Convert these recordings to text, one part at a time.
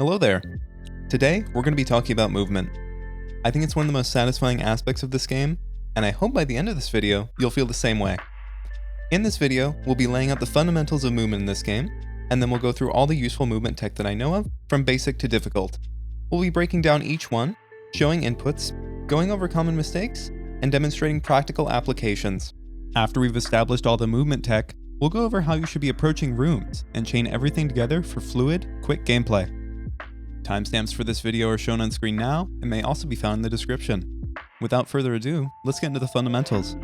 Hello there. Today, we're going to be talking about movement. I think it's one of the most satisfying aspects of this game, and I hope by the end of this video, you'll feel the same way. In this video, we'll be laying out the fundamentals of movement in this game, and then we'll go through all the useful movement tech that I know of, from basic to difficult. We'll be breaking down each one, showing inputs, going over common mistakes, and demonstrating practical applications. After we've established all the movement tech, we'll go over how you should be approaching rooms and chain everything together for fluid, quick gameplay. Timestamps for this video are shown on screen now and may also be found in the description. Without further ado, let's get into the fundamentals.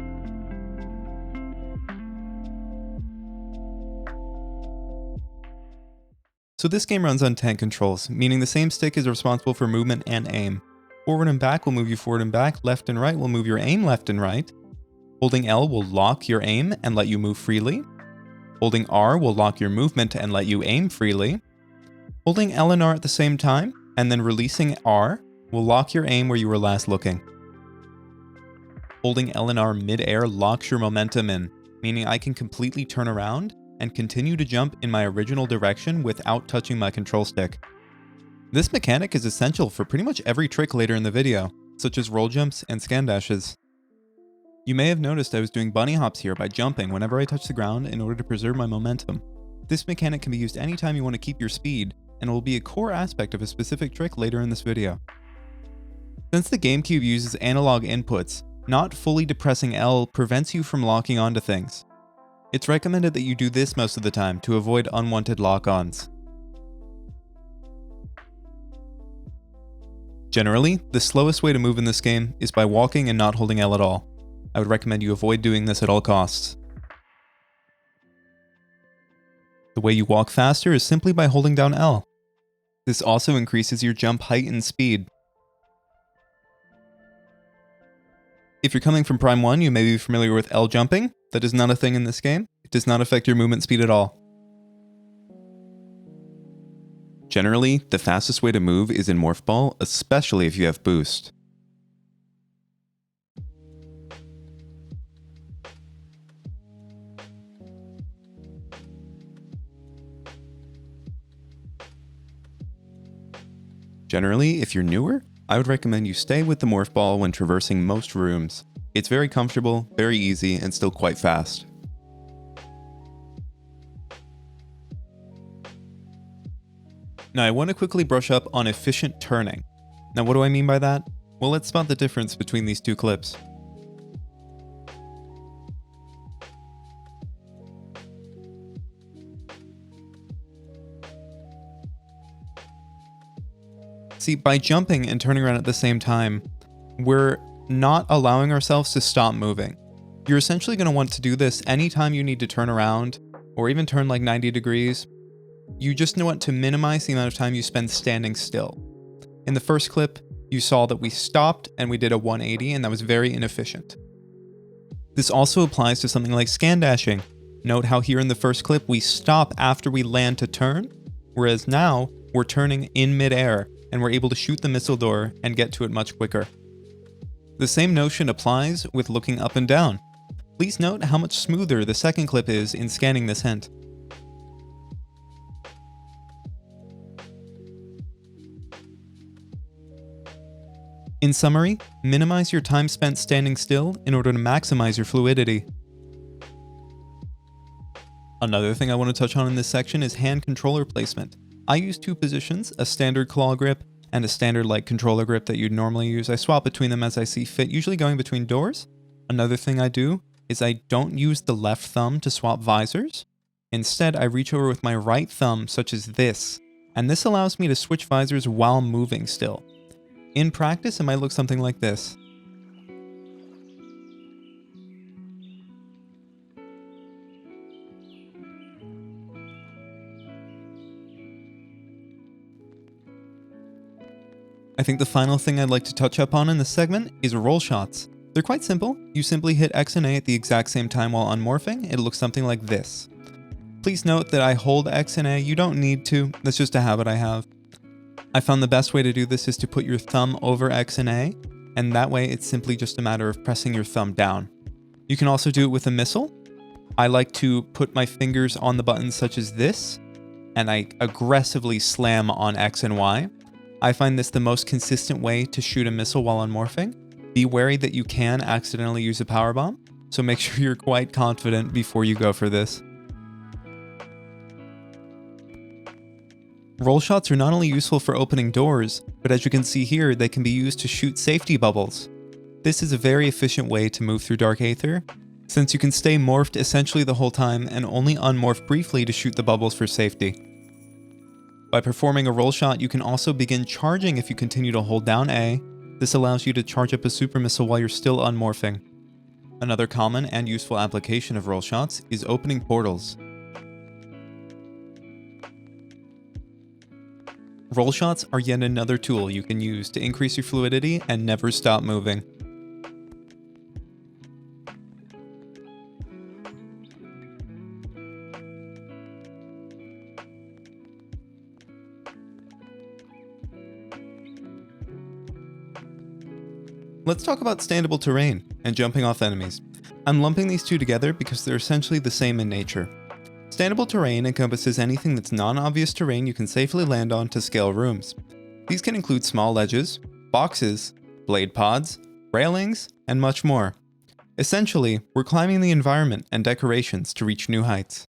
So this game runs on tank controls, meaning the same stick is responsible for movement and aim. Forward and back will move you forward and back, left and right will move your aim left and right. Holding L will lock your aim and let you move freely. Holding R will lock your movement and let you aim freely. Holding L and R at the same time, and then releasing R, will lock your aim where you were last looking. Holding L and R mid-air locks your momentum in, meaning I can completely turn around and continue to jump in my original direction without touching my control stick. This mechanic is essential for pretty much every trick later in the video, such as roll jumps and scan dashes. You may have noticed I was doing bunny hops here by jumping whenever I touch the ground in order to preserve my momentum. This mechanic can be used anytime you want to keep your speed, and will be a core aspect of a specific trick later in this video. Since the GameCube uses analog inputs, not fully depressing L prevents you from locking onto things. It's recommended that you do this most of the time to avoid unwanted lock-ons. Generally, the slowest way to move in this game is by walking and not holding L at all. I would recommend you avoid doing this at all costs. The way you walk faster is simply by holding down L. This also increases your jump height and speed. If you're coming from Prime 1, you may be familiar with L jumping. That is not a thing in this game. It does not affect your movement speed at all. Generally, the fastest way to move is in Morph Ball, especially if you have boost. Generally, if you're newer, I would recommend you stay with the Morph Ball when traversing most rooms. It's very comfortable, very easy, and still quite fast. Now I want to quickly brush up on efficient turning. Now what do I mean by that? Well, let's spot the difference between these two clips. See, by jumping and turning around at the same time, we're not allowing ourselves to stop moving. You're essentially going to want to do this anytime you need to turn around, or even turn like 90 degrees. You just want to minimize the amount of time you spend standing still. In the first clip, you saw that we stopped and we did a 180, and that was very inefficient. This also applies to something like scan dashing. Note how here in the first clip we stop after we land to turn, whereas now we're turning in midair, and we're able to shoot the missile door and get to it much quicker. The same notion applies with looking up and down. Please note how much smoother the second clip is in scanning this hint. In summary, minimize your time spent standing still in order to maximize your fluidity. Another thing I want to touch on in this section is hand controller placement. I use two positions, a standard claw grip and a standard like controller grip that you'd normally use. I swap between them as I see fit, usually going between doors. Another thing I do is I don't use the left thumb to swap visors. Instead, I reach over with my right thumb, such as this, and this allows me to switch visors while moving still. In practice, it might look something like this. I think the final thing I'd like to touch up on in this segment is roll shots. They're quite simple. You simply hit X and A at the exact same time while unmorphing. It looks something like this. Please note that I hold X and A. You don't need to. That's just a habit I have. I found the best way to do this is to put your thumb over X and A, and that way it's simply just a matter of pressing your thumb down. You can also do it with a missile. I like to put my fingers on the buttons such as this, and I aggressively slam on X and Y. I find this the most consistent way to shoot a missile while unmorphing. Be wary that you can accidentally use a power bomb, so make sure you're quite confident before you go for this. Roll shots are not only useful for opening doors, but as you can see here, they can be used to shoot safety bubbles. This is a very efficient way to move through Dark Aether, since you can stay morphed essentially the whole time and only unmorph briefly to shoot the bubbles for safety. By performing a roll shot, you can also begin charging if you continue to hold down A. This allows you to charge up a super missile while you're still unmorphing. Another common and useful application of roll shots is opening portals. Roll shots are yet another tool you can use to increase your fluidity and never stop moving. Let's talk about standable terrain and jumping off enemies. I'm lumping these two together because they're essentially the same in nature. Standable terrain encompasses anything that's non-obvious terrain you can safely land on to scale rooms. These can include small ledges, boxes, blade pods, railings, and much more. Essentially, we're climbing the environment and decorations to reach new heights.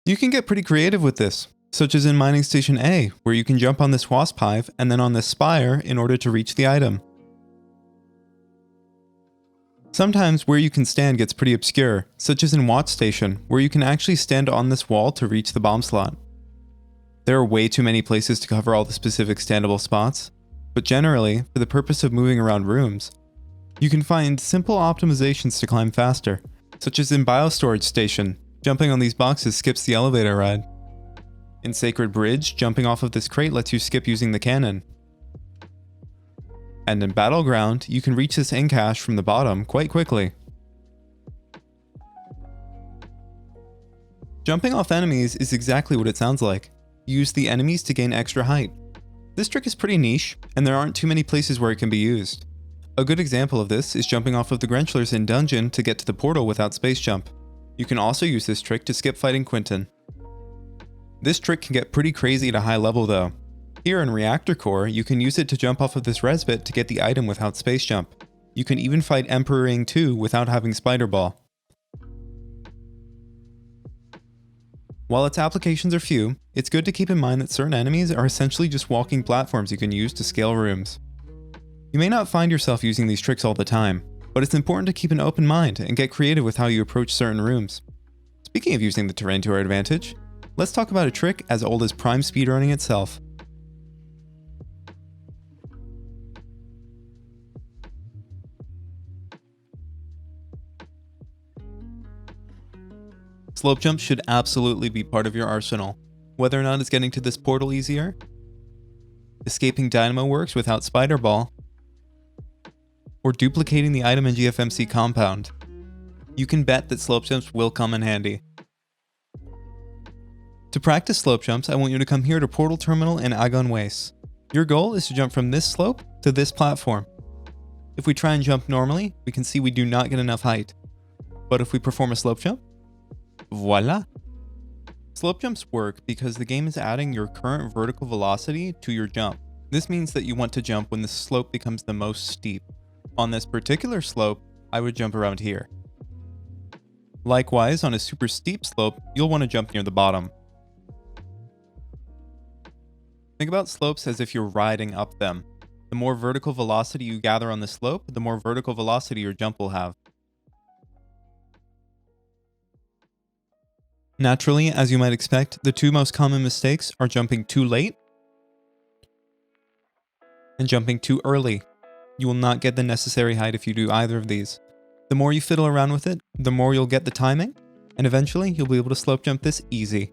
You can get pretty creative with this, such as in Mining Station A, where you can jump on this wasp hive and then on this spire in order to reach the item. Sometimes where you can stand gets pretty obscure, such as in Watt Station, where you can actually stand on this wall to reach the bomb slot. There are way too many places to cover all the specific standable spots, but generally, for the purpose of moving around rooms, you can find simple optimizations to climb faster, such as in Biostorage Station, jumping on these boxes skips the elevator ride. In Sacred Bridge, jumping off of this crate lets you skip using the cannon. And in Battleground, you can reach this in-cache from the bottom quite quickly. Jumping off enemies is exactly what it sounds like. Use the enemies to gain extra height. This trick is pretty niche, and there aren't too many places where it can be used. A good example of this is jumping off of the Grenchlers in Dungeon to get to the portal without space jump. You can also use this trick to skip fighting Quinton. This trick can get pretty crazy at a high level though. Here in Reactor Core, you can use it to jump off of this res bit to get the item without space jump. You can even fight Emperor Ing 2 without having Spider Ball. While its applications are few, it's good to keep in mind that certain enemies are essentially just walking platforms you can use to scale rooms. You may not find yourself using these tricks all the time, but it's important to keep an open mind and get creative with how you approach certain rooms. Speaking of using the terrain to our advantage, let's talk about a trick as old as Prime speedrunning itself. Slope jumps should absolutely be part of your arsenal. Whether or not it's getting to this portal easier, escaping Dynamo Works without Spider Ball, or duplicating the item in GFMC compound, you can bet that slope jumps will come in handy. To practice slope jumps, I want you to come here to Portal Terminal in Agon Waste. Your goal is to jump from this slope to this platform. If we try and jump normally, we can see we do not get enough height. But if we perform a slope jump, voila! Slope jumps work because the game is adding your current vertical velocity to your jump. This means that you want to jump when the slope becomes the most steep. On this particular slope, I would jump around here. Likewise, on a super steep slope, you'll want to jump near the bottom. Think about slopes as if you're riding up them. The more vertical velocity you gather on the slope, the more vertical velocity your jump will have. Naturally, as you might expect, the two most common mistakes are jumping too late and jumping too early. You will not get the necessary height if you do either of these. The more you fiddle around with it, the more you'll get the timing, and eventually you'll be able to slope jump this easy.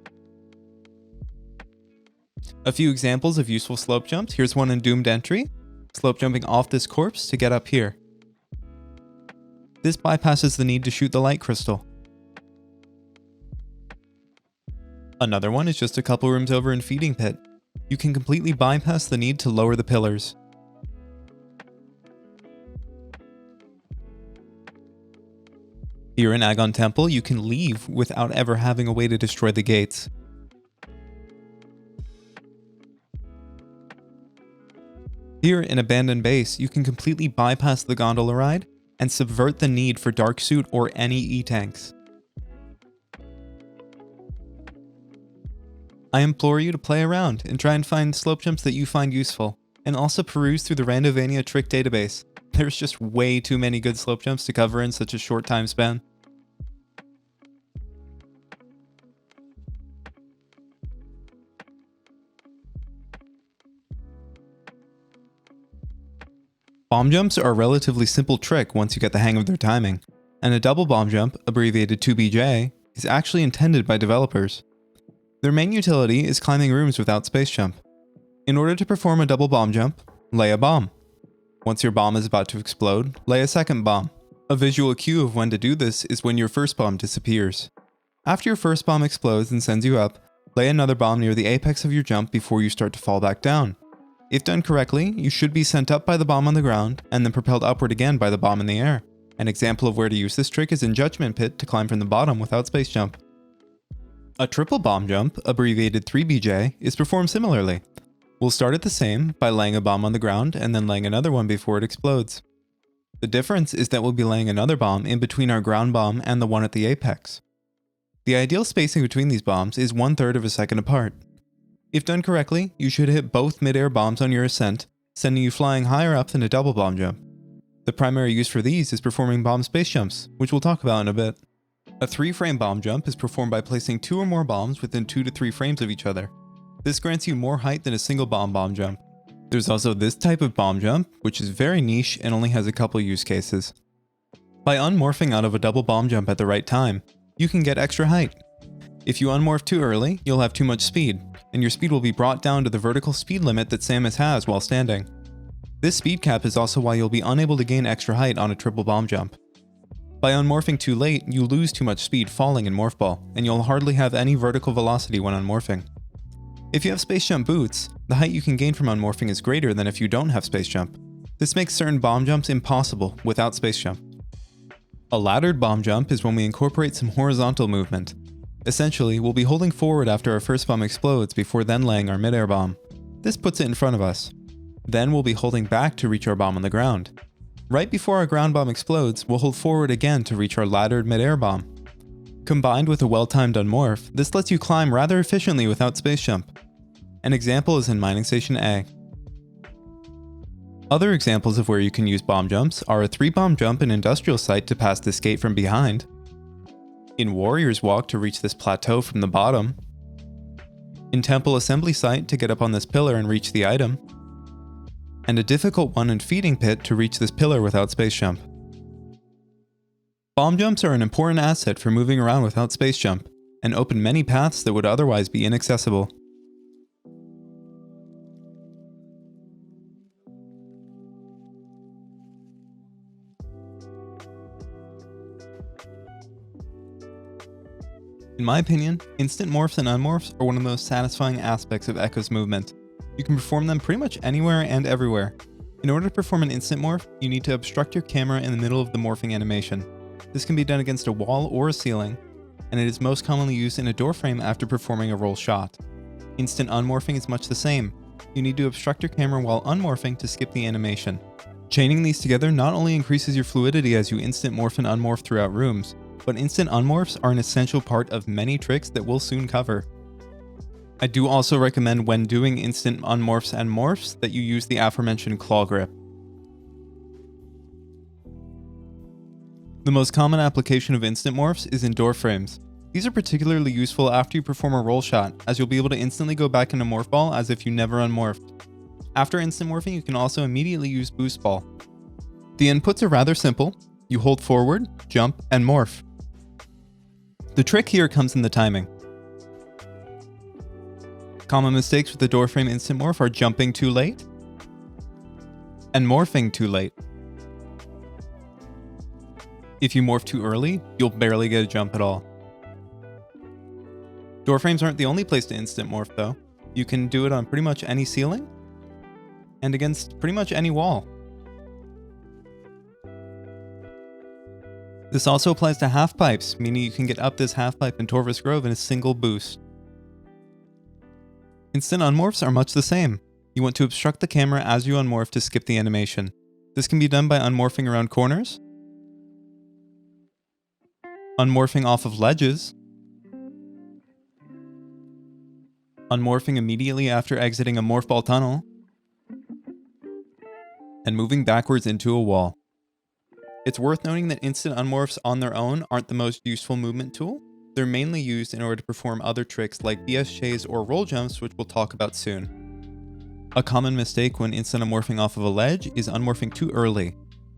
A few examples of useful slope jumps. Here's one in Doomed Entry, slope jumping off this corpse to get up here. This bypasses the need to shoot the light crystal. Another one is just a couple rooms over in Feeding Pit. You can completely bypass the need to lower the pillars. Here in Agon Temple, you can leave without ever having a way to destroy the gates. Here in Abandoned Base, you can completely bypass the gondola ride and subvert the need for Dark Suit or any E-tanks. I implore you to play around and try and find slope jumps that you find useful, and also peruse through the Randovania trick database. There's just way too many good slope jumps to cover in such a short time span. Bomb jumps are a relatively simple trick once you get the hang of their timing, and a double bomb jump, abbreviated 2BJ, is actually intended by developers. Their main utility is climbing rooms without space jump. In order to perform a double bomb jump, lay a bomb. Once your bomb is about to explode, lay a second bomb. A visual cue of when to do this is when your first bomb disappears. After your first bomb explodes and sends you up, lay another bomb near the apex of your jump before you start to fall back down. If done correctly, you should be sent up by the bomb on the ground and then propelled upward again by the bomb in the air. An example of where to use this trick is in Judgment Pit to climb from the bottom without space jump. A triple bomb jump, abbreviated 3BJ, is performed similarly. We'll start it the same by laying a bomb on the ground and then laying another one before it explodes. The difference is that we'll be laying another bomb in between our ground bomb and the one at the apex. The ideal spacing between these bombs is 1/3 of a second apart. If done correctly, you should hit both mid-air bombs on your ascent, sending you flying higher up than a double bomb jump. The primary use for these is performing bomb space jumps, which we'll talk about in a bit. A 3-frame bomb jump is performed by placing 2 or more bombs within 2 to 3 frames of each other. This grants you more height than a single bomb jump. There's also this type of bomb jump, which is very niche and only has a couple use cases. By unmorphing out of a double bomb jump at the right time, you can get extra height. If you unmorph too early, you'll have too much speed, and your speed will be brought down to the vertical speed limit that Samus has while standing. This speed cap is also why you'll be unable to gain extra height on a triple bomb jump. By unmorphing too late, you lose too much speed falling in Morph Ball, and you'll hardly have any vertical velocity when unmorphing. If you have space jump boots, the height you can gain from unmorphing is greater than if you don't have space jump. This makes certain bomb jumps impossible without space jump. A laddered bomb jump is when we incorporate some horizontal movement. Essentially, we'll be holding forward after our first bomb explodes before then laying our mid-air bomb. This puts it in front of us. Then we'll be holding back to reach our bomb on the ground. Right before our ground bomb explodes, we'll hold forward again to reach our laddered mid-air bomb. Combined with a well-timed unmorph, this lets you climb rather efficiently without space jump. An example is in Mining Station A. Other examples of where you can use bomb jumps are a 3-bomb jump in Industrial Site to pass this gate from behind, in Warrior's Walk to reach this plateau from the bottom, in Temple Assembly Site to get up on this pillar and reach the item, and a difficult one in Feeding Pit to reach this pillar without space jump. Bomb jumps are an important asset for moving around without space jump, and open many paths that would otherwise be inaccessible. In my opinion, instant morphs and unmorphs are one of the most satisfying aspects of Echo's movement. You can perform them pretty much anywhere and everywhere. In order to perform an instant morph, you need to obstruct your camera in the middle of the morphing animation. This can be done against a wall or a ceiling, and it is most commonly used in a doorframe after performing a roll shot. Instant unmorphing is much the same. You need to obstruct your camera while unmorphing to skip the animation. Chaining these together not only increases your fluidity as you instant morph and unmorph throughout rooms, but instant unmorphs are an essential part of many tricks that we'll soon cover. I do also recommend when doing instant unmorphs and morphs that you use the aforementioned claw grip. The most common application of instant morphs is in door frames. These are particularly useful after you perform a roll shot, as you'll be able to instantly go back into Morph Ball as if you never unmorphed. After instant morphing, you can also immediately use Boost Ball. The inputs are rather simple. You hold forward, jump, and morph. The trick here comes in the timing. Common mistakes with the doorframe instant morph are jumping too late and morphing too late. If you morph too early, you'll barely get a jump at all. Doorframes aren't the only place to instant morph though. You can do it on pretty much any ceiling and against pretty much any wall. This also applies to half pipes, meaning you can get up this half pipe in Torvus Grove in a single boost. Instant unmorphs are much the same. You want to obstruct the camera as you unmorph to skip the animation. This can be done by unmorphing around corners, unmorphing off of ledges, unmorphing immediately after exiting a morph ball tunnel, and moving backwards into a wall. It's worth noting that instant unmorphs on their own aren't the most useful movement tool. They're mainly used in order to perform other tricks like BSJs or roll jumps, which we'll talk about soon. A common mistake when instant unmorphing off of a ledge is unmorphing too early.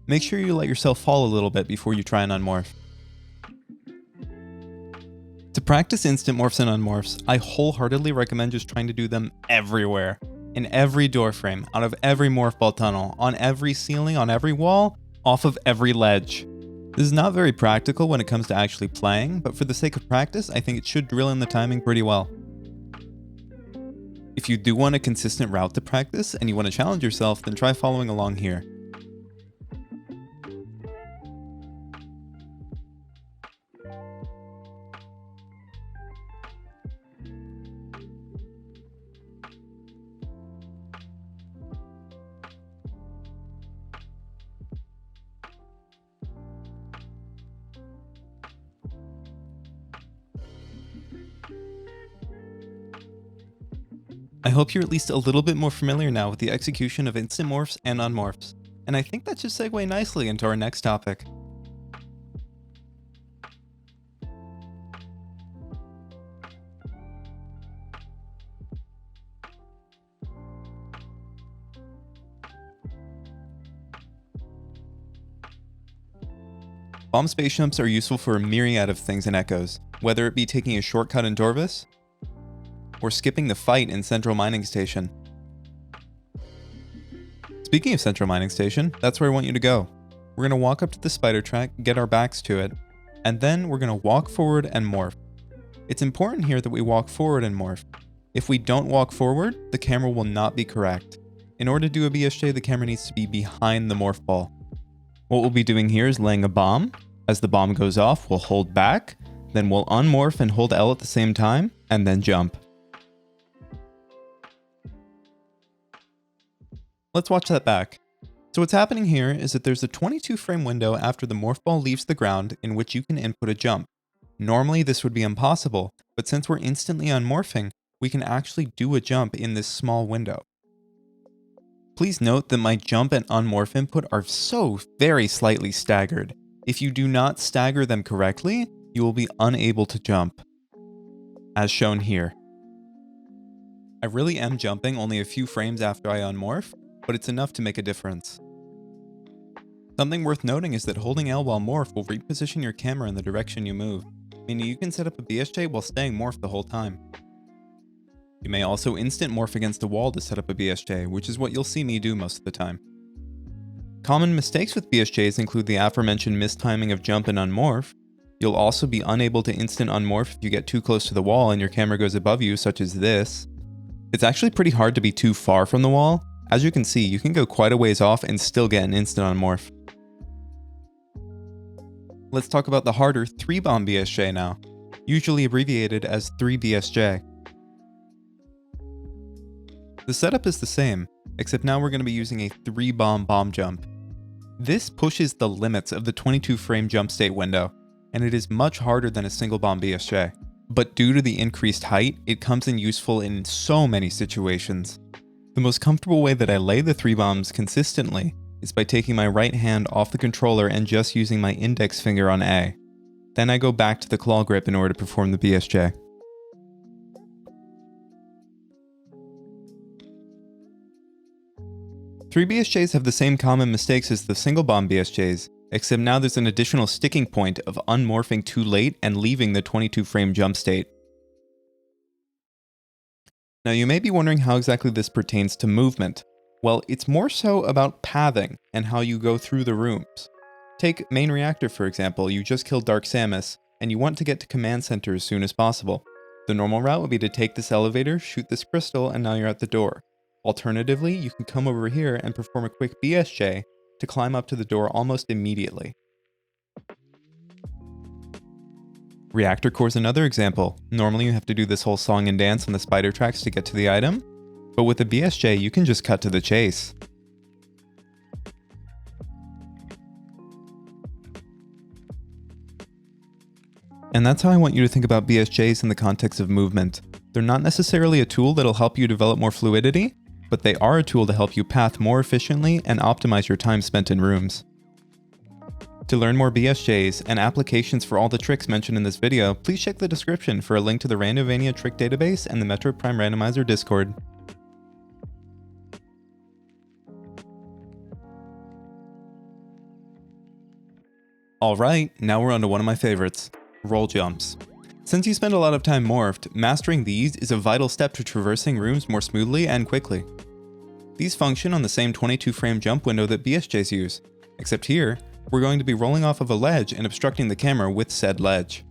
Make sure you let yourself fall a little bit before you try and unmorph. To practice instant morphs and unmorphs, I wholeheartedly recommend just trying to do them everywhere. In every door frame, out of every morph ball tunnel, on every ceiling, on every wall, off of every ledge. This is not very practical when it comes to actually playing, but for the sake of practice, I think it should drill in the timing pretty well. If you do want a consistent route to practice and you want to challenge yourself, then try following along here. I hope you're at least a little bit more familiar now with the execution of instant morphs and unmorphs, and I think that should segue nicely into our next topic. Bomb space jumps are useful for a myriad of things in Echoes, whether it be taking a shortcut in Dorvis, or skipping the fight in Central Mining Station. Speaking of Central Mining Station, that's where I want you to go. We're going to walk up to the spider track, get our backs to it, and then we're going to walk forward and morph. It's important here that we walk forward and morph. If we don't walk forward, the camera will not be correct. In order to do a BSJ, the camera needs to be behind the morph ball. What we'll be doing here is laying a bomb. As the bomb goes off, we'll hold back, then we'll unmorph and hold L at the same time, and then jump. Let's watch that back. So what's happening here is that there's a 22 frame window after the morph ball leaves the ground in which you can input a jump. Normally this would be impossible, but since we're instantly unmorphing, we can actually do a jump in this small window. Please note that my jump and unmorph input are so very slightly staggered. If you do not stagger them correctly, you will be unable to jump, as shown here. I really am jumping only a few frames after I unmorph, but it's enough to make a difference. Something worth noting is that holding L while morph will reposition your camera in the direction you move, meaning you can set up a BSJ while staying morphed the whole time. You may also instant morph against a wall to set up a BSJ, which is what you'll see me do most of the time. Common mistakes with BSJs include the aforementioned mistiming of jump and unmorph. You'll also be unable to instant unmorph if you get too close to the wall and your camera goes above you, such as this. It's actually pretty hard to be too far from the wall. As you can see, you can go quite a ways off and still get an instant unmorph. Let's talk about the harder 3-bomb BSJ now, usually abbreviated as 3BSJ. The setup is the same, except now we're going to be using a 3-bomb bomb jump. This pushes the limits of the 22 frame jump state window, and it is much harder than a single bomb BSJ. But due to the increased height, it comes in useful in so many situations. The most comfortable way that I lay the 3 bombs consistently is by taking my right hand off the controller and just using my index finger on A. Then I go back to the claw grip in order to perform the BSJ. Three BSJs have the same common mistakes as the single bomb BSJs, except now there's an additional sticking point of unmorphing too late and leaving the 22 frame jump state. Now you may be wondering how exactly this pertains to movement. Well, it's more so about pathing and how you go through the rooms. Take main reactor for example. You just killed Dark Samus, and you want to get to command center as soon as possible. The normal route would be to take this elevator, shoot this crystal, and now you're at the door. Alternatively, you can come over here and perform a quick BSJ to climb up to the door almost immediately. Reactor core is another example. Normally you have to do this whole song and dance on the spider tracks to get to the item, But with the BSJ, you can just cut to the chase. And that's how I want you to think about BSJs in the context of movement. They're not necessarily a tool that'll help you develop more fluidity, but they are a tool to help you path more efficiently and optimize your time spent in rooms. To learn more BSJs and applications for all the tricks mentioned in this video, please check the description for a link to the Randomania trick database and the Metroid Prime Randomizer Discord. Alright, now we're on to one of my favorites, roll jumps. Since you spend a lot of time morphed, mastering these is a vital step to traversing rooms more smoothly and quickly. These function on the same 22 frame jump window that BSJs use, except here, we're going to be rolling off of a ledge and obstructing the camera with said ledge.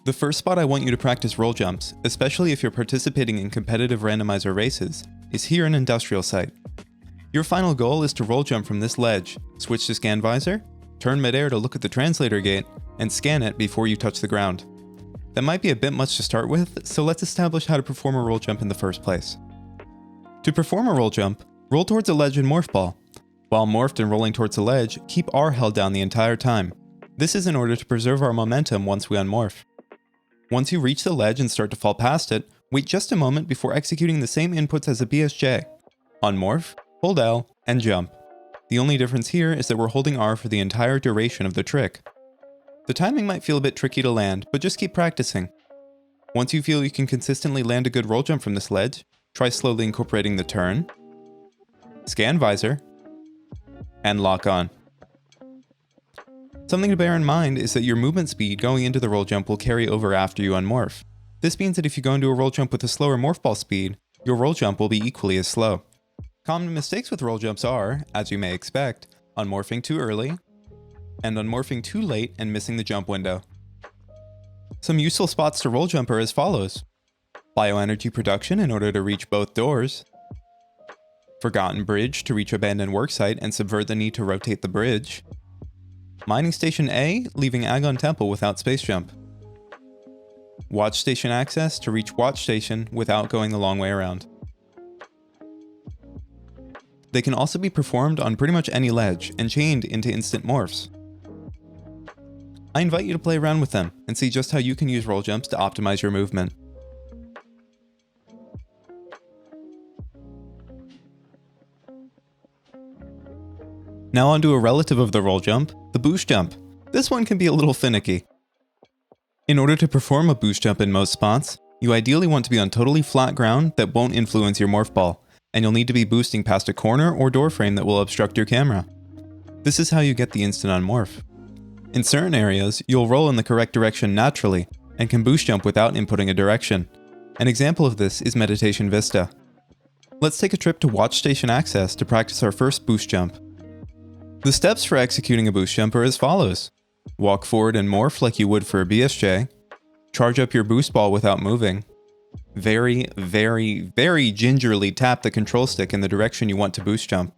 The first spot I want you to practice roll jumps, especially if you're participating in competitive randomizer races, is here in Industrial Site. Your final goal is to roll jump from this ledge, switch to scan visor, turn midair to look at the translator gate, and scan it before you touch the ground. That might be a bit much to start with, so let's establish how to perform a roll jump in the first place. To perform a roll jump, roll towards a ledge and morph ball. While morphed and rolling towards the ledge, keep R held down the entire time. This is in order to preserve our momentum once we unmorph. Once you reach the ledge and start to fall past it, wait just a moment before executing the same inputs as a BSJ. Unmorph, hold L, and jump. The only difference here is that we're holding R for the entire duration of the trick. The timing might feel a bit tricky to land, but just keep practicing. Once you feel you can consistently land a good roll jump from this ledge, try slowly incorporating the turn, scan visor, and lock on. Something to bear in mind is that your movement speed going into the roll jump will carry over after you unmorph. This means that if you go into a roll jump with a slower morph ball speed, your roll jump will be equally as slow. Common mistakes with roll jumps are, as you may expect, unmorphing too early, and unmorphing too late and missing the jump window. Some useful spots to roll jump are as follows: bioenergy production in order to reach both doors, forgotten bridge to reach abandoned worksite and subvert the need to rotate the bridge, mining station A, leaving Agon Temple without space jump, watch station access to reach watch station without going the long way around. They can also be performed on pretty much any ledge and chained into instant morphs. I invite you to play around with them and see just how you can use roll jumps to optimize your movement. Now onto a relative of the roll jump, the boost jump. This one can be a little finicky. In order to perform a boost jump in most spots, you ideally want to be on totally flat ground that won't influence your morph ball, and you'll need to be boosting past a corner or door frame that will obstruct your camera. This is how you get the instant unmorph. In certain areas, you'll roll in the correct direction naturally, and can boost jump without inputting a direction. An example of this is Meditation Vista. Let's take a trip to Watch Station Access to practice our first boost jump. The steps for executing a boost jump are as follows. Walk forward and morph like you would for a BSJ. Charge up your boost ball without moving. Very, very, very gingerly tap the control stick in the direction you want to boost jump.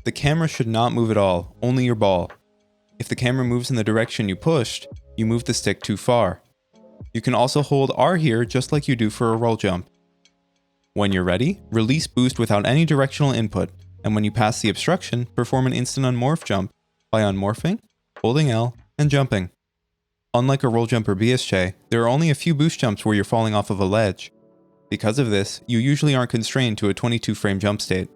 The camera should not move at all, only your ball. If the camera moves in the direction you pushed, you move the stick too far. You can also hold R here just like you do for a roll jump. When you're ready, release boost without any directional input, and when you pass the obstruction, perform an instant unmorph jump by unmorphing, holding L, and jumping. Unlike a roll jump or BSJ, there are only a few boost jumps where you're falling off of a ledge. Because of this, you usually aren't constrained to a 22 frame jump state.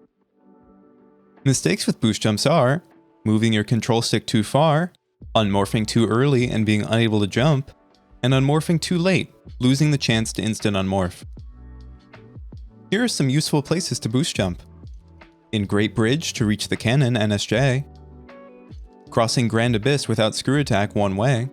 Mistakes with boost jumps are moving your control stick too far, unmorphing too early and being unable to jump, and unmorphing too late, losing the chance to instant unmorph. Here are some useful places to boost jump. In Great Bridge to reach the cannon NSJ, crossing Grand Abyss without screw attack one way,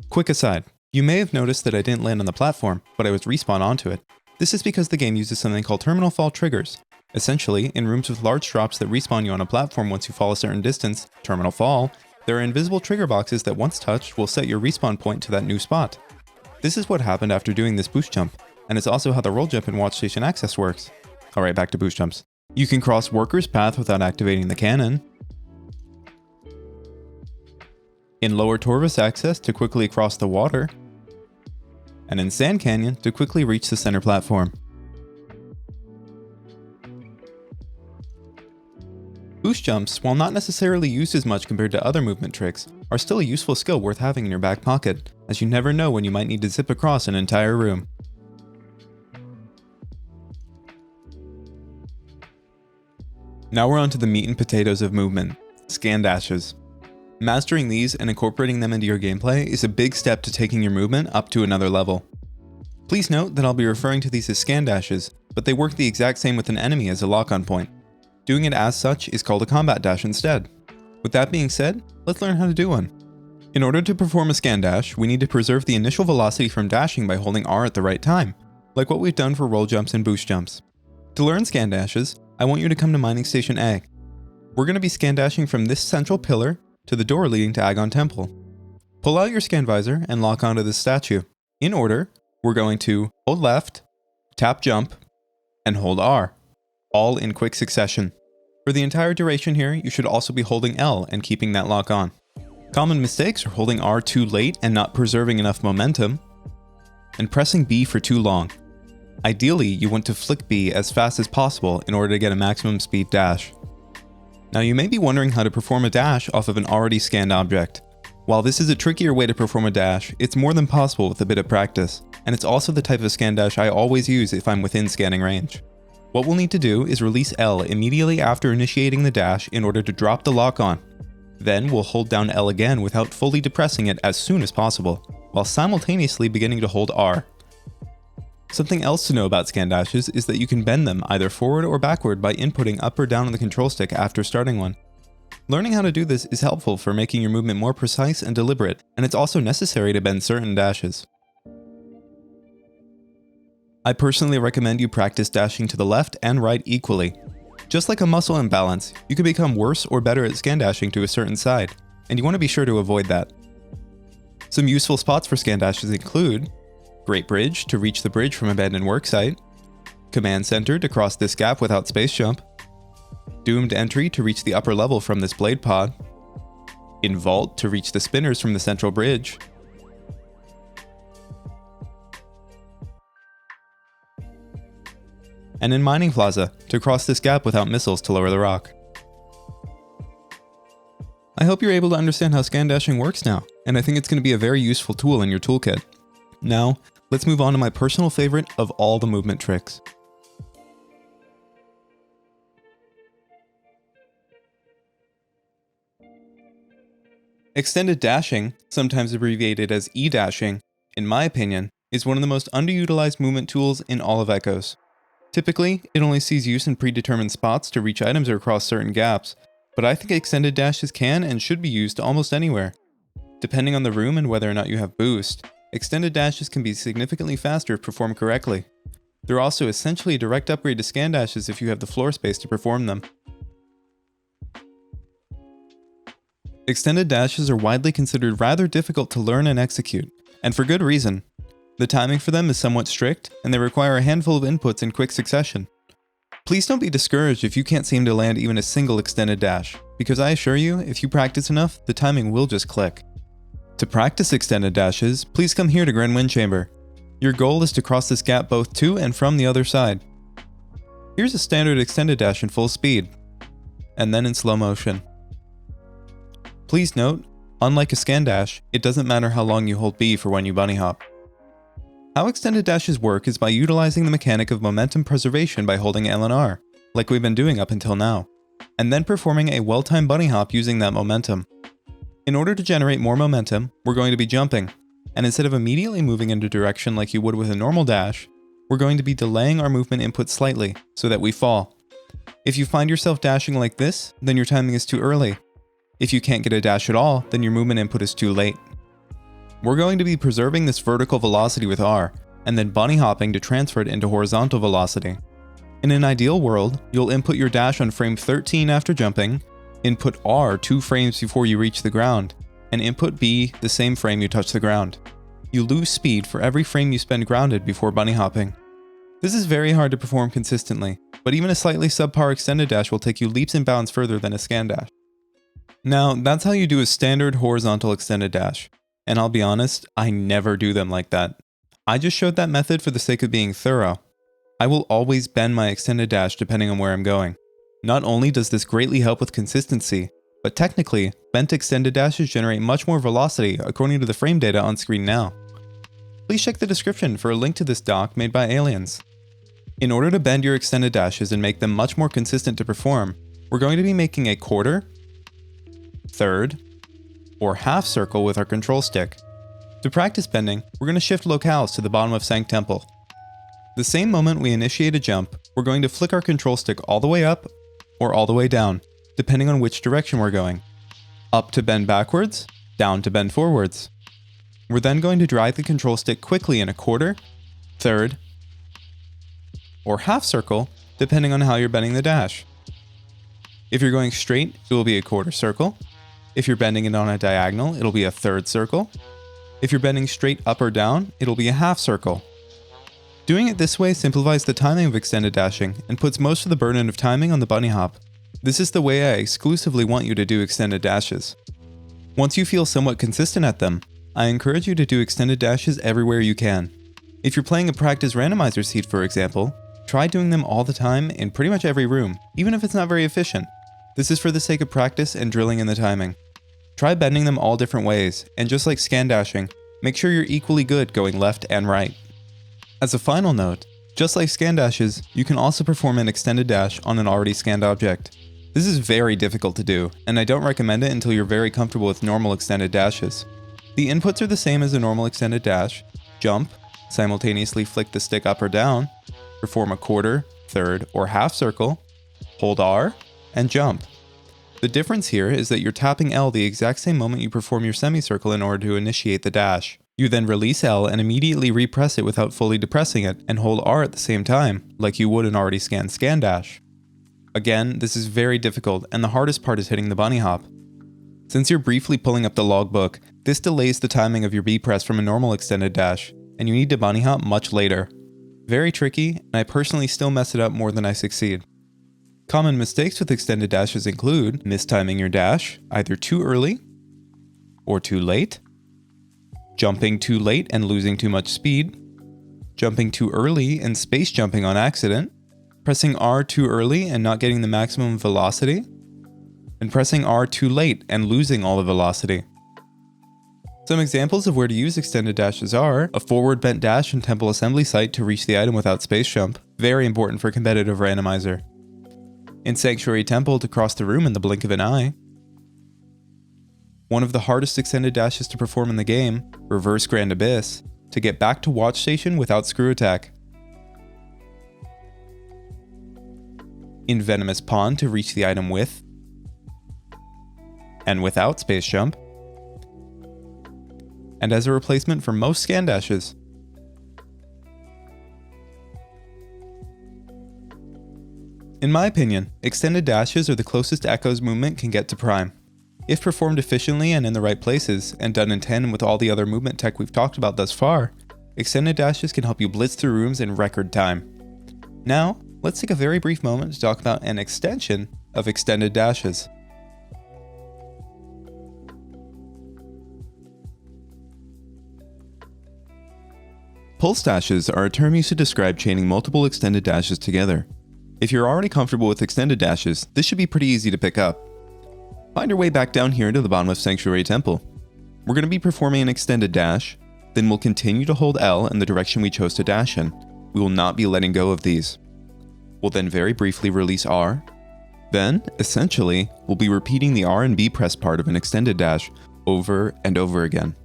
Quick aside, you may have noticed that I didn't land on the platform, but I was respawned onto it. This is because the game uses something called terminal fall triggers. Essentially, in rooms with large drops that respawn you on a platform once you fall a certain distance, terminal fall, there are invisible trigger boxes that once touched will set your respawn point to that new spot. This is what happened after doing this boost jump, and it's also how the roll jump in Watch Station Access works. Alright, back to boost jumps. You can cross Worker's Path without activating the cannon. In Lower Torvus Access to quickly cross the water. and in Sand Canyon to quickly reach the center platform. Boost jumps, while not necessarily used as much compared to other movement tricks, are still a useful skill worth having in your back pocket, as you never know when you might need to zip across an entire room. Now we're on to the meat and potatoes of movement, scan dashes. Mastering these and incorporating them into your gameplay is a big step to taking your movement up to another level. Please note that I'll be referring to these as scan dashes, but they work the exact same with an enemy as a lock-on point. Doing it as such is called a combat dash instead. With that being said, let's learn how to do one. In order to perform a scan dash, we need to preserve the initial velocity from dashing by holding R at the right time, like what we've done for roll jumps and boost jumps. To learn scan dashes, I want you to come to Mining Station A. We're going to be scan dashing from this central pillar to the door leading to Agon Temple. Pull out your scan visor and lock onto this statue. In order, we're going to hold left, tap jump, and hold R, all in quick succession. For the entire duration here, you should also be holding L and keeping that lock on. Common mistakes are holding R too late and not preserving enough momentum, and pressing B for too long. Ideally, you want to flick B as fast as possible in order to get a maximum speed dash. Now you may be wondering how to perform a dash off of an already scanned object. While this is a trickier way to perform a dash, it's more than possible with a bit of practice, and it's also the type of scan dash I always use if I'm within scanning range. What we'll need to do is release L immediately after initiating the dash in order to drop the lock on. Then we'll hold down L again without fully depressing it as soon as possible, while simultaneously beginning to hold R. Something else to know about scan dashes is that you can bend them either forward or backward by inputting up or down on the control stick after starting one. Learning how to do this is helpful for making your movement more precise and deliberate, and it's also necessary to bend certain dashes. I personally recommend you practice dashing to the left and right equally. Just like a muscle imbalance, you can become worse or better at scan dashing to a certain side, and you want to be sure to avoid that. Some useful spots for scan dashes include Great Bridge to reach the bridge from abandoned worksite, Command Center to cross this gap without space jump, Doomed Entry to reach the upper level from this blade pod, in Vault to reach the spinners from the central bridge, and in Mining Plaza to cross this gap without missiles to lower the rock. I hope you're able to understand how scan dashing works now, and I think it's going to be a very useful tool in your toolkit. Now, let's move on to my personal favorite of all the movement tricks. Extended dashing, sometimes abbreviated as E-dashing, in my opinion, is one of the most underutilized movement tools in all of Echoes. Typically, it only sees use in predetermined spots to reach items or across certain gaps, but I think extended dashes can and should be used almost anywhere. Depending on the room and whether or not you have boost, extended dashes can be significantly faster if performed correctly. They're also essentially a direct upgrade to scan dashes if you have the floor space to perform them. Extended dashes are widely considered rather difficult to learn and execute, and for good reason. The timing for them is somewhat strict, and they require a handful of inputs in quick succession. Please don't be discouraged if you can't seem to land even a single extended dash, because I assure you, if you practice enough, the timing will just click. To practice extended dashes, please come here to Grand Wind Chamber. Your goal is to cross this gap both to and from the other side. Here's a standard extended dash in full speed, and then in slow motion. Please note, unlike a scan dash, it doesn't matter how long you hold B for when you bunny hop. How extended dashes work is by utilizing the mechanic of momentum preservation by holding L and R, like we've been doing up until now, and then performing a well-timed bunny hop using that momentum. In order to generate more momentum, we're going to be jumping, and instead of immediately moving in a direction like you would with a normal dash, we're going to be delaying our movement input slightly so that we fall. If you find yourself dashing like this, then your timing is too early. If you can't get a dash at all, then your movement input is too late. We're going to be preserving this vertical velocity with R, and then bunny hopping to transfer it into horizontal velocity. In an ideal world, you'll input your dash on frame 13 after jumping, input R 2 frames before you reach the ground, and input B the same frame you touch the ground. You lose speed for every frame you spend grounded before bunny hopping. This is very hard to perform consistently, but even a slightly subpar extended dash will take you leaps and bounds further than a scan dash. Now, that's how you do a standard horizontal extended dash. And I'll be honest, I never do them like that. I just showed that method for the sake of being thorough. I will always bend my extended dash depending on where I'm going. Not only does this greatly help with consistency, but technically, bent extended dashes generate much more velocity according to the frame data on screen now. Please check the description for a link to this doc made by aliens. In order to bend your extended dashes and make them much more consistent to perform, we're going to be making a quarter, third, or half circle with our control stick. To practice bending, we're going to shift locales to the bottom of Standable. The same moment we initiate a jump, we're going to flick our control stick all the way up or all the way down, depending on which direction we're going. Up to bend backwards, down to bend forwards. We're then going to drag the control stick quickly in a quarter, third, or half circle, depending on how you're bending the dash. If you're going straight, it will be a quarter circle. If you're bending it on a diagonal, it'll be a third circle. If you're bending straight up or down, it'll be a half circle. Doing it this way simplifies the timing of extended dashing and puts most of the burden of timing on the bunny hop. This is the way I exclusively want you to do extended dashes. Once you feel somewhat consistent at them, I encourage you to do extended dashes everywhere you can. If you're playing a practice randomizer seed, for example, try doing them all the time in pretty much every room, even if it's not very efficient. This is for the sake of practice and drilling in the timing. Try bending them all different ways, and just like scan dashing, make sure you're equally good going left and right. As a final note, just like scan dashes, you can also perform an extended dash on an already scanned object. This is very difficult to do, and I don't recommend it until you're very comfortable with normal extended dashes. The inputs are the same as a normal extended dash: jump, simultaneously flick the stick up or down, perform a quarter, third, or half circle, hold R, and jump. The difference here is that you're tapping L the exact same moment you perform your semicircle in order to initiate the dash. You then release L and immediately repress it without fully depressing it, and hold R at the same time, like you would an already scanned scan dash. Again, this is very difficult, and the hardest part is hitting the bunny hop. Since you're briefly pulling up the logbook, this delays the timing of your B press from a normal extended dash, and you need to bunny hop much later. Very tricky, and I personally still mess it up more than I succeed. Common mistakes with extended dashes include mistiming your dash, either too early or too late, jumping too late and losing too much speed, jumping too early and space jumping on accident, pressing R too early and not getting the maximum velocity, and pressing R too late and losing all the velocity. Some examples of where to use extended dashes are a forward bent dash in temple assembly site to reach the item without space jump, very important for competitive randomizer. In Sanctuary Temple to cross the room in the blink of an eye. One of the hardest extended dashes to perform in the game, Reverse Grand Abyss, to get back to Watch Station without screw attack. In Venomous Pond to reach the item with and without space jump. And as a replacement for most scan dashes. In my opinion, extended dashes are the closest Echo's movement can get to Prime. If performed efficiently and in the right places, and done in tandem with all the other movement tech we've talked about thus far, extended dashes can help you blitz through rooms in record time. Now, let's take a very brief moment to talk about an extension of extended dashes. Pulse dashes are a term used to describe chaining multiple extended dashes together. If you're already comfortable with extended dashes, this should be pretty easy to pick up. Find your way back down here to the bottom of Sanctuary Temple. We're going to be performing an extended dash, then we'll continue to hold L in the direction we chose to dash in. We will not be letting go of these. We'll then very briefly release R. Then, essentially, we'll be repeating the R and B press part of an extended dash over and over again.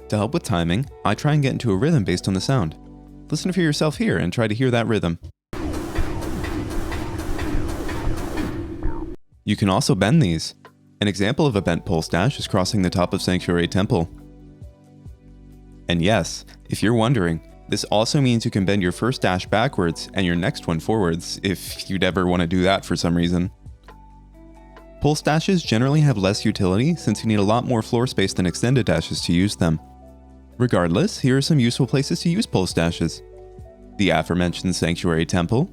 To help with timing, I try and get into a rhythm based on the sound. Listen for yourself here and try to hear that rhythm. You can also bend these. An example of a bent pulse dash is crossing the top of Sanctuary Temple. And yes, if you're wondering, this also means you can bend your first dash backwards and your next one forwards if you'd ever want to do that for some reason. Pulse dashes generally have less utility since you need a lot more floor space than extended dashes to use them. Regardless, here are some useful places to use pulse dashes. The aforementioned Sanctuary Temple,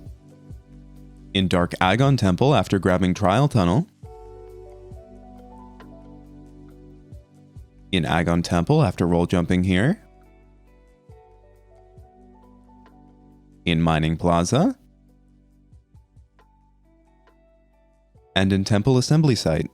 in Dark Agon Temple after grabbing Trial Tunnel, in Agon Temple after roll jumping here, in Mining Plaza, and in Temple Assembly Site.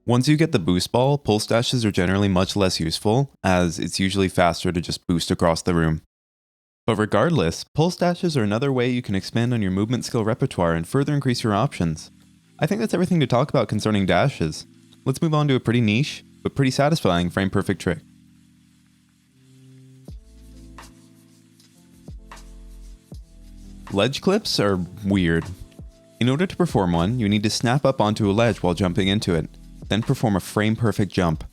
Once you get the boost ball, pulse dashes are generally much less useful, as it's usually faster to just boost across the room. But regardless, pulse dashes are another way you can expand on your movement skill repertoire and further increase your options. I think that's everything to talk about concerning dashes. Let's move on to a pretty niche, but pretty satisfying frame perfect trick. Ledge clips are weird. In order to perform one, you need to snap up onto a ledge while jumping into it, then perform a frame perfect jump.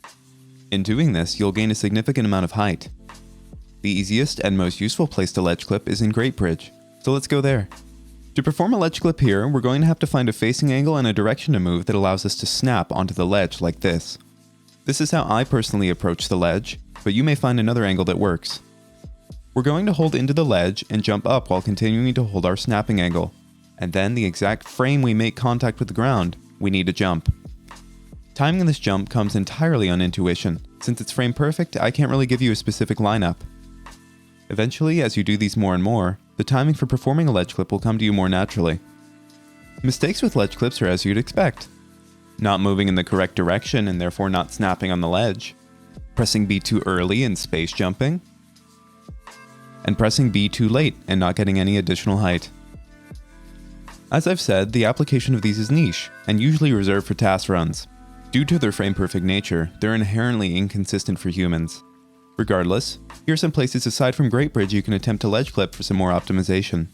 In doing this, you'll gain a significant amount of height. The easiest and most useful place to ledge clip is in Great Bridge, so let's go there. To perform a ledge clip here, we're going to have to find a facing angle and a direction to move that allows us to snap onto the ledge like this. This is how I personally approach the ledge, but you may find another angle that works. We're going to hold into the ledge and jump up while continuing to hold our snapping angle, and then the exact frame we make contact with the ground, we need to jump. Timing this jump comes entirely on intuition. Since it's frame perfect, I can't really give you a specific lineup. Eventually, as you do these more and more, the timing for performing a ledge clip will come to you more naturally. Mistakes with ledge clips are as you'd expect. Not moving in the correct direction and therefore not snapping on the ledge. Pressing B too early and space jumping. And pressing B too late and not getting any additional height. As I've said, the application of these is niche, and usually reserved for task runs. Due to their frame-perfect nature, they're inherently inconsistent for humans. Regardless, here are some places aside from Great Bridge you can attempt to ledge clip for some more optimization.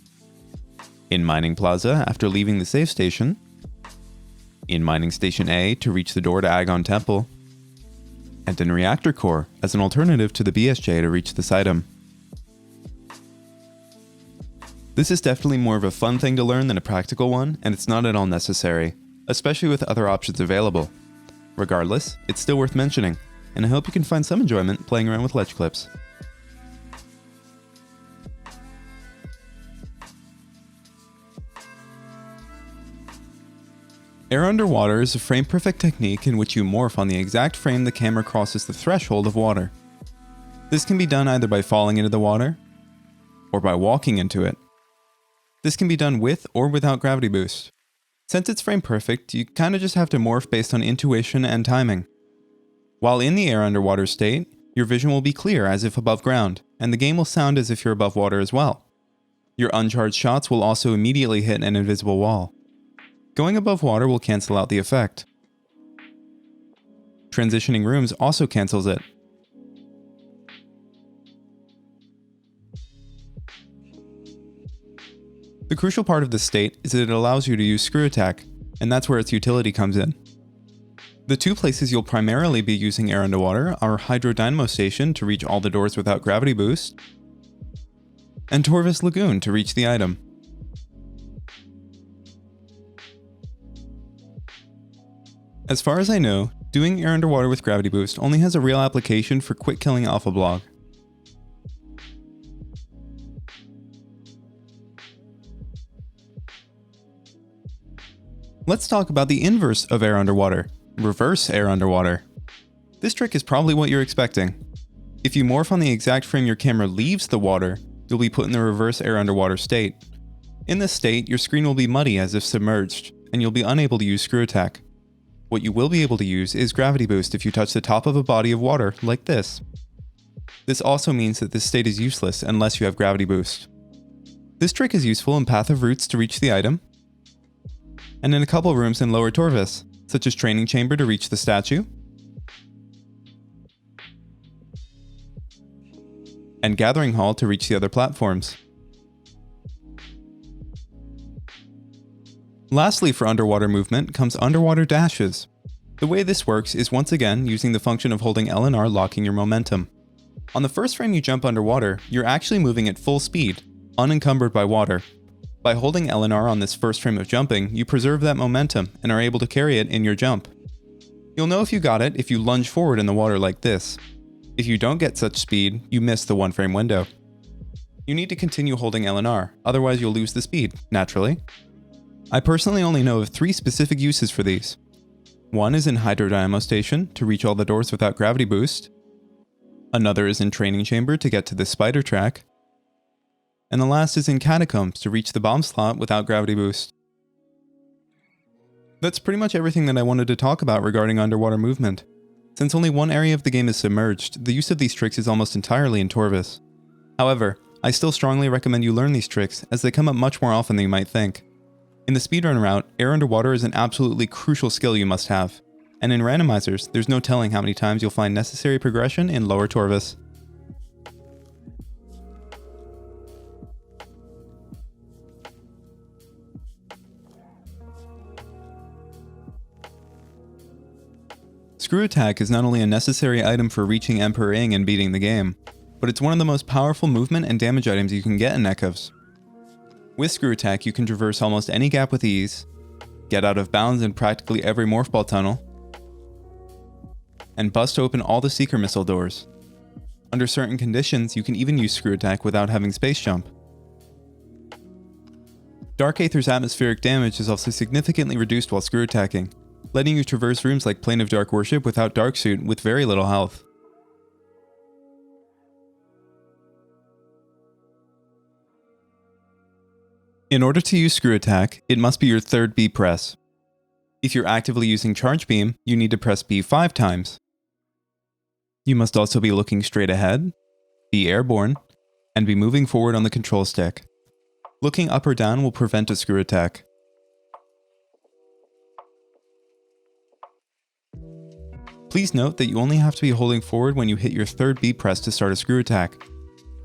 In Mining Plaza after leaving the save station, in Mining Station A to reach the door to Agon Temple, and in Reactor Core as an alternative to the BSJ to reach this item. This is definitely more of a fun thing to learn than a practical one, and it's not at all necessary, especially with other options available. Regardless, it's still worth mentioning, and I hope you can find some enjoyment playing around with ledge clips. Air underwater is a frame-perfect technique in which you morph on the exact frame the camera crosses the threshold of water. This can be done either by falling into the water, or by walking into it. This can be done with or without gravity boost. Since it's frame perfect, you kinda just have to morph based on intuition and timing. While in the air underwater state, your vision will be clear as if above ground, and the game will sound as if you're above water as well. Your uncharged shots will also immediately hit an invisible wall. Going above water will cancel out the effect. Transitioning rooms also cancels it. The crucial part of this state is that it allows you to use screw attack, and that's where its utility comes in. The two places you'll primarily be using air underwater are Hydro Dynamo Station to reach all the doors without gravity boost, and Torvis Lagoon to reach the item. As far as I know, doing air underwater with gravity boost only has a real application for quick killing Alpha Block. Let's talk about the inverse of air underwater, reverse air underwater. This trick is probably what you're expecting. If you morph on the exact frame your camera leaves the water, you'll be put in the reverse air underwater state. In this state, your screen will be muddy as if submerged, and you'll be unable to use screw attack. What you will be able to use is gravity boost if you touch the top of a body of water, like this. This also means that this state is useless unless you have gravity boost. This trick is useful in Path of Roots to reach the item, and in a couple rooms in Lower Torvis, such as Training Chamber to reach the statue, and Gathering Hall to reach the other platforms. Lastly, for underwater movement comes underwater dashes. The way this works is once again using the function of holding L and R locking your momentum. On the first frame you jump underwater, you're actually moving at full speed, unencumbered by water. By holding L and R on this first frame of jumping, you preserve that momentum and are able to carry it in your jump. You'll know if you got it if you lunge forward in the water like this. If you don't get such speed, you miss the one frame window. You need to continue holding L and R, otherwise you'll lose the speed, naturally. I personally only know of 3 specific uses for these. One is in Hydrodynamo Station to reach all the doors without gravity boost. Another is in Training Chamber to get to the spider track. And the last is in Catacombs to reach the bomb slot without gravity boost. That's pretty much everything that I wanted to talk about regarding underwater movement. Since only one area of the game is submerged, the use of these tricks is almost entirely in Torvus. However, I still strongly recommend you learn these tricks as they come up much more often than you might think. In the speedrun route, air underwater is an absolutely crucial skill you must have, and in randomizers, there's no telling how many times you'll find necessary progression in lower Torvus. Screw Attack is not only a necessary item for reaching Emperor Ing and beating the game, but it's one of the most powerful movement and damage items you can get in Echoes. With Screw Attack, you can traverse almost any gap with ease, get out of bounds in practically every Morph Ball tunnel, and bust open all the Seeker Missile doors. Under certain conditions, you can even use Screw Attack without having Space Jump. Dark Aether's atmospheric damage is also significantly reduced while Screw Attacking, letting you traverse rooms like Plane of Dark Worship without Dark Suit with very little health. In order to use Screw Attack, it must be your third B press. If you're actively using Charge Beam, you need to press B 5 times. You must also be looking straight ahead, be airborne, and be moving forward on the control stick. Looking up or down will prevent a Screw Attack. Please note that you only have to be holding forward when you hit your third B press to start a Screw Attack.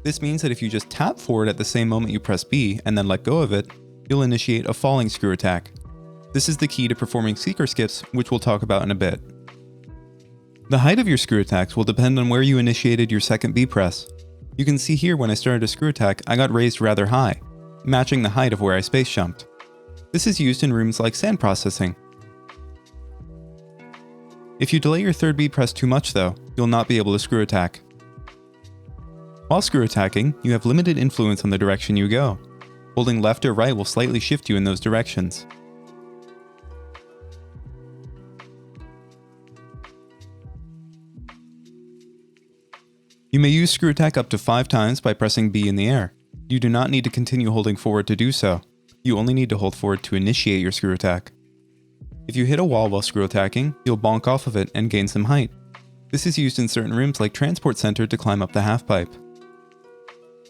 This means that if you just tap forward at the same moment you press B and then let go of it, you'll initiate a falling Screw Attack. This is the key to performing Seeker skips, which we'll talk about in a bit. The height of your Screw Attacks will depend on where you initiated your second B press. You can see here when I started a Screw Attack, I got raised rather high, matching the height of where I space jumped. This is used in rooms like sand processing. If you delay your third B press too much though, you'll not be able to Screw Attack. While Screw Attacking, you have limited influence on the direction you go. Holding left or right will slightly shift you in those directions. You may use Screw Attack up to 5 times by pressing B in the air. You do not need to continue holding forward to do so. You only need to hold forward to initiate your Screw Attack. If you hit a wall while Screw Attacking, you'll bonk off of it and gain some height. This is used in certain rooms like Transport Center to climb up the half pipe.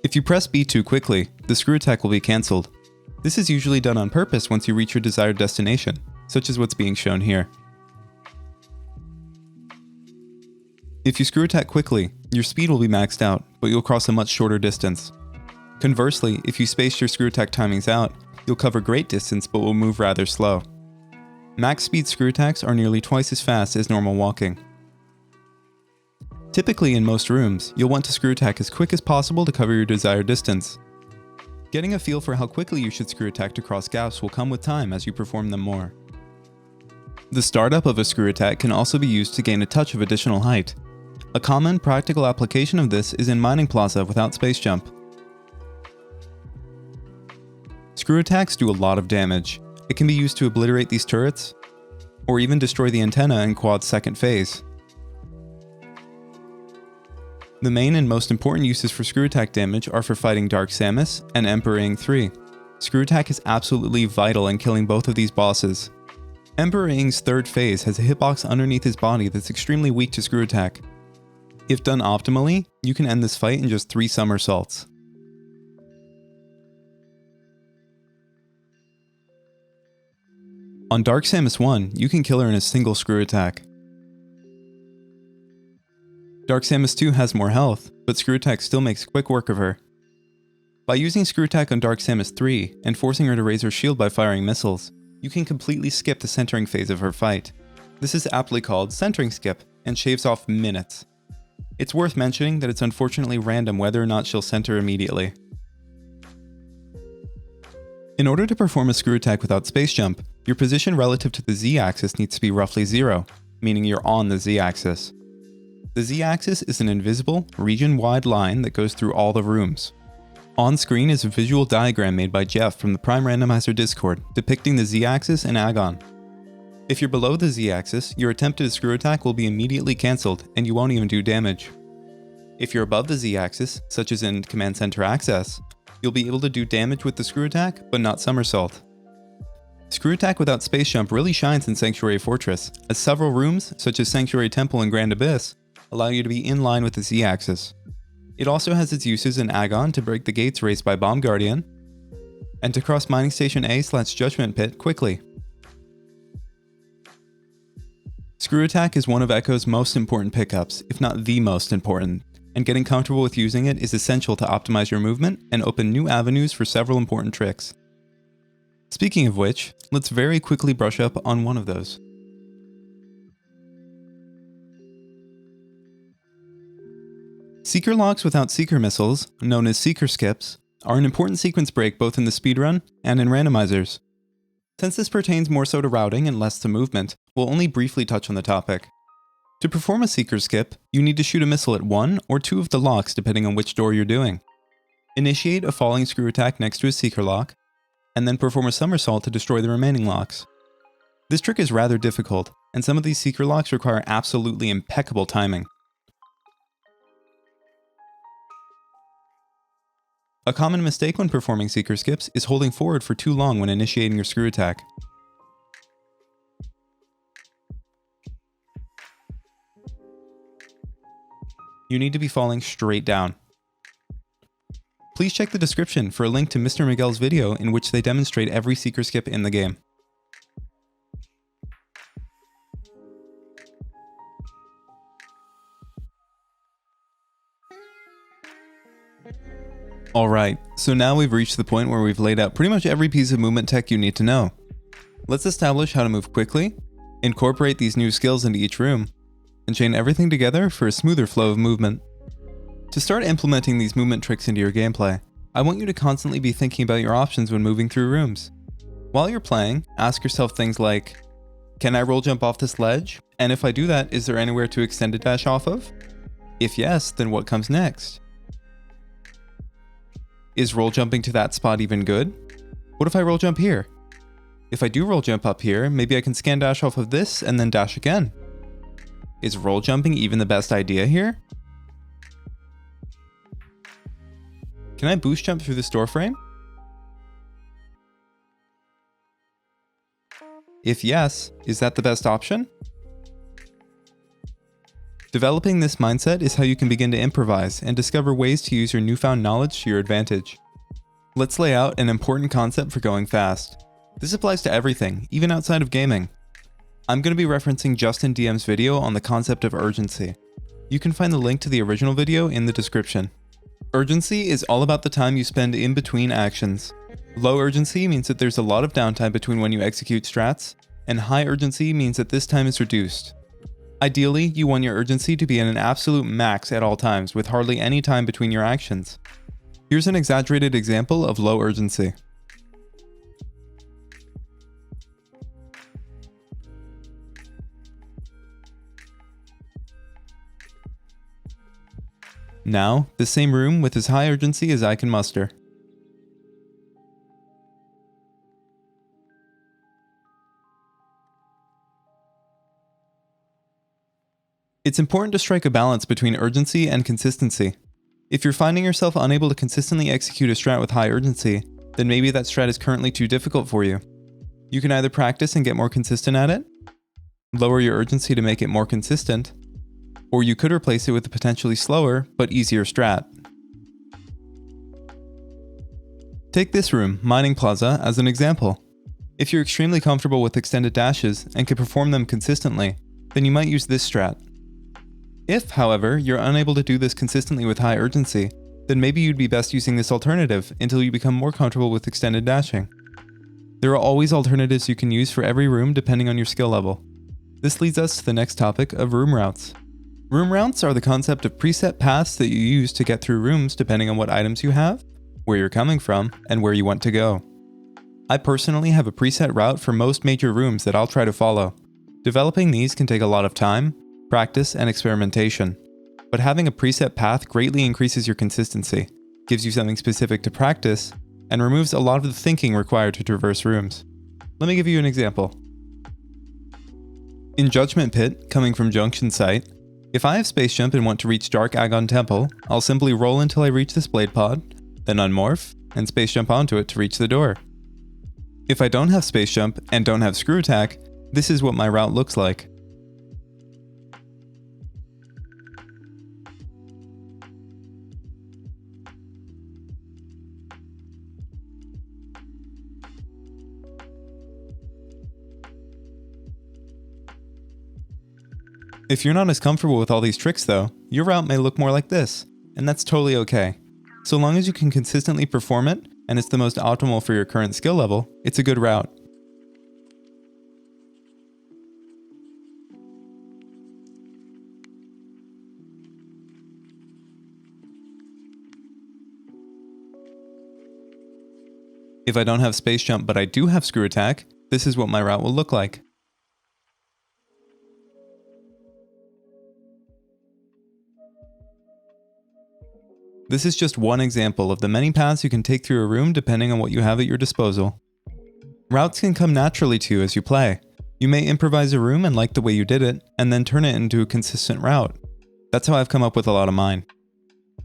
If you press B too quickly, the Screw Attack will be cancelled. This is usually done on purpose once you reach your desired destination, such as what's being shown here. If you Screw Attack quickly, your speed will be maxed out, but you'll cross a much shorter distance. Conversely, if you space your Screw Attack timings out, you'll cover great distance but will move rather slow. Max speed Screw Attacks are nearly twice as fast as normal walking. Typically in most rooms, you'll want to Screw Attack as quick as possible to cover your desired distance. Getting a feel for how quickly you should Screw Attack to cross gaps will come with time as you perform them more. The startup of a Screw Attack can also be used to gain a touch of additional height. A common practical application of this is in Mining Plaza without Space Jump. Screw Attacks do a lot of damage. It can be used to obliterate these turrets, or even destroy the antenna in Quad's second phase. The main and most important uses for Screw Attack damage are for fighting Dark Samus and Emperor Ing 3. Screw Attack is absolutely vital in killing both of these bosses. Emperor Ing's third phase has a hitbox underneath his body that's extremely weak to Screw Attack. If done optimally, you can end this fight in just 3 somersaults. On Dark Samus 1, you can kill her in a single Screw Attack. Dark Samus 2 has more health, but Screw Attack still makes quick work of her. By using Screw Attack on Dark Samus 3, and forcing her to raise her shield by firing missiles, you can completely skip the centering phase of her fight. This is aptly called Centering Skip, and shaves off minutes. It's worth mentioning that it's unfortunately random whether or not she'll center immediately. In order to perform a Screw Attack without Space Jump, your position relative to the Z-axis needs to be roughly 0, meaning you're on the Z-axis. The Z-axis is an invisible, region-wide line that goes through all the rooms. On screen is a visual diagram made by Jeff from the Prime Randomizer Discord depicting the Z-axis and Agon. If you're below the Z-axis, your attempted screw attack will be immediately cancelled and you won't even do damage. If you're above the Z-axis, such as in Command Center Access, you'll be able to do damage with the screw attack, but not somersault. Screw attack without space jump really shines in Sanctuary Fortress, as several rooms, such as Sanctuary Temple and Grand Abyss, allow you to be in line with the Z-axis. It also has its uses in Agon to break the gates raised by Bomb Guardian, and to cross Mining Station A/Judgment Pit quickly. Screw attack is one of Echo's most important pickups, if not the most important, and getting comfortable with using it is essential to optimize your movement and open new avenues for several important tricks. Speaking of which, let's very quickly brush up on one of those. Seeker locks without seeker missiles, known as seeker skips, are an important sequence break both in the speedrun and in randomizers. Since this pertains more so to routing and less to movement, we'll only briefly touch on the topic. To perform a seeker skip, you need to shoot a missile at one or two of the locks depending on which door you're doing. Initiate a falling screw attack next to a seeker lock, and then perform a somersault to destroy the remaining locks. This trick is rather difficult, and some of these seeker locks require absolutely impeccable timing. A common mistake when performing seeker skips is holding forward for too long when initiating your screw attack. You need to be falling straight down. Please check the description for a link to Mr. Miguel's video in which they demonstrate every seeker skip in the game. Alright, so now we've reached the point where we've laid out pretty much every piece of movement tech you need to know. Let's establish how to move quickly, incorporate these new skills into each room, and chain everything together for a smoother flow of movement. To start implementing these movement tricks into your gameplay, I want you to constantly be thinking about your options when moving through rooms. While you're playing, ask yourself things like, can I roll jump off this ledge? And if I do that, is there anywhere to extended dash off of? If yes, then what comes next? Is roll jumping to that spot even good? What if I roll jump here? If I do roll jump up here, maybe I can scan dash off of this and then dash again. Is roll jumping even the best idea here? Can I boost jump through this door frame? If yes, is that the best option? Developing this mindset is how you can begin to improvise and discover ways to use your newfound knowledge to your advantage. Let's lay out an important concept for going fast. This applies to everything, even outside of gaming. I'm going to be referencing Justin DM's video on the concept of urgency. You can find the link to the original video in the description. Urgency is all about the time you spend in between actions. Low urgency means that there's a lot of downtime between when you execute strats, and high urgency means that this time is reduced. Ideally, you want your urgency to be at an absolute max at all times with hardly any time between your actions. Here's an exaggerated example of low urgency. Now, the same room with as high urgency as I can muster. It's important to strike a balance between urgency and consistency. If you're finding yourself unable to consistently execute a strat with high urgency, then maybe that strat is currently too difficult for you. You can either practice and get more consistent at it, lower your urgency to make it more consistent, or you could replace it with a potentially slower but easier strat. Take this room, Mining Plaza, as an example. If you're extremely comfortable with extended dashes and can perform them consistently, then you might use this strat. If, however, you're unable to do this consistently with high urgency, then maybe you'd be best using this alternative until you become more comfortable with extended dashing. There are always alternatives you can use for every room depending on your skill level. This leads us to the next topic of room routes. Room routes are the concept of preset paths that you use to get through rooms depending on what items you have, where you're coming from, and where you want to go. I personally have a preset route for most major rooms that I'll try to follow. Developing these can take a lot of time, practice, and experimentation, but having a preset path greatly increases your consistency, gives you something specific to practice, and removes a lot of the thinking required to traverse rooms. Let me give you an example. In Judgment Pit, coming from Junction Site, if I have Space Jump and want to reach Dark Agon Temple, I'll simply roll until I reach this blade pod, then unmorph, and Space Jump onto it to reach the door. If I don't have Space Jump and don't have Screw Attack, this is what my route looks like. If you're not as comfortable with all these tricks though, your route may look more like this, and that's totally okay. So long as you can consistently perform it, and it's the most optimal for your current skill level, it's a good route. If I don't have Space Jump but I do have Screw Attack, this is what my route will look like. This is just one example of the many paths you can take through a room depending on what you have at your disposal. Routes can come naturally to you as you play. You may improvise a room and like the way you did it, and then turn it into a consistent route. That's how I've come up with a lot of mine.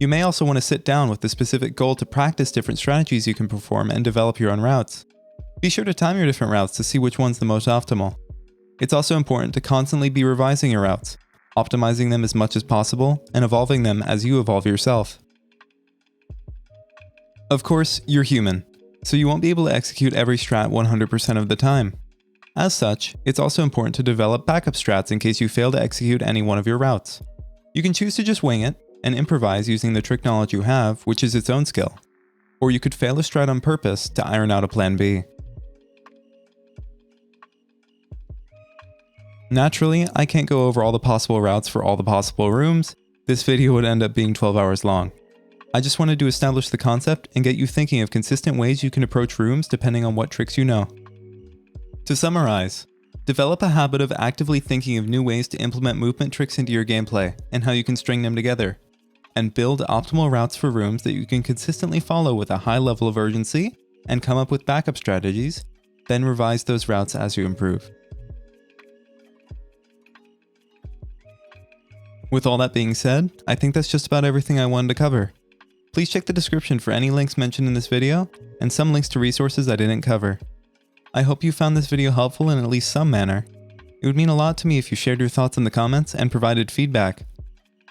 You may also want to sit down with the specific goal to practice different strategies you can perform and develop your own routes. Be sure to time your different routes to see which one's the most optimal. It's also important to constantly be revising your routes, optimizing them as much as possible, and evolving them as you evolve yourself. Of course, you're human, so you won't be able to execute every strat 100% of the time. As such, it's also important to develop backup strats in case you fail to execute any one of your routes. You can choose to just wing it and improvise using the trick knowledge you have, which is its own skill. Or you could fail a strat on purpose to iron out a plan B. Naturally, I can't go over all the possible routes for all the possible rooms. This video would end up being 12 hours long. I just wanted to establish the concept and get you thinking of consistent ways you can approach rooms depending on what tricks you know. To summarize, develop a habit of actively thinking of new ways to implement movement tricks into your gameplay and how you can string them together, and build optimal routes for rooms that you can consistently follow with a high level of urgency and come up with backup strategies, then revise those routes as you improve. With all that being said, I think that's just about everything I wanted to cover. Please check the description for any links mentioned in this video, and some links to resources I didn't cover. I hope you found this video helpful in at least some manner. It would mean a lot to me if you shared your thoughts in the comments and provided feedback.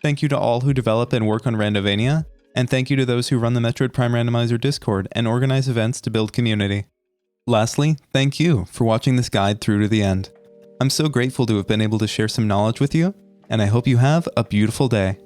Thank you to all who develop and work on Randovania, and thank you to those who run the Metroid Prime Randomizer Discord and organize events to build community. Lastly, thank you for watching this guide through to the end. I'm so grateful to have been able to share some knowledge with you, and I hope you have a beautiful day.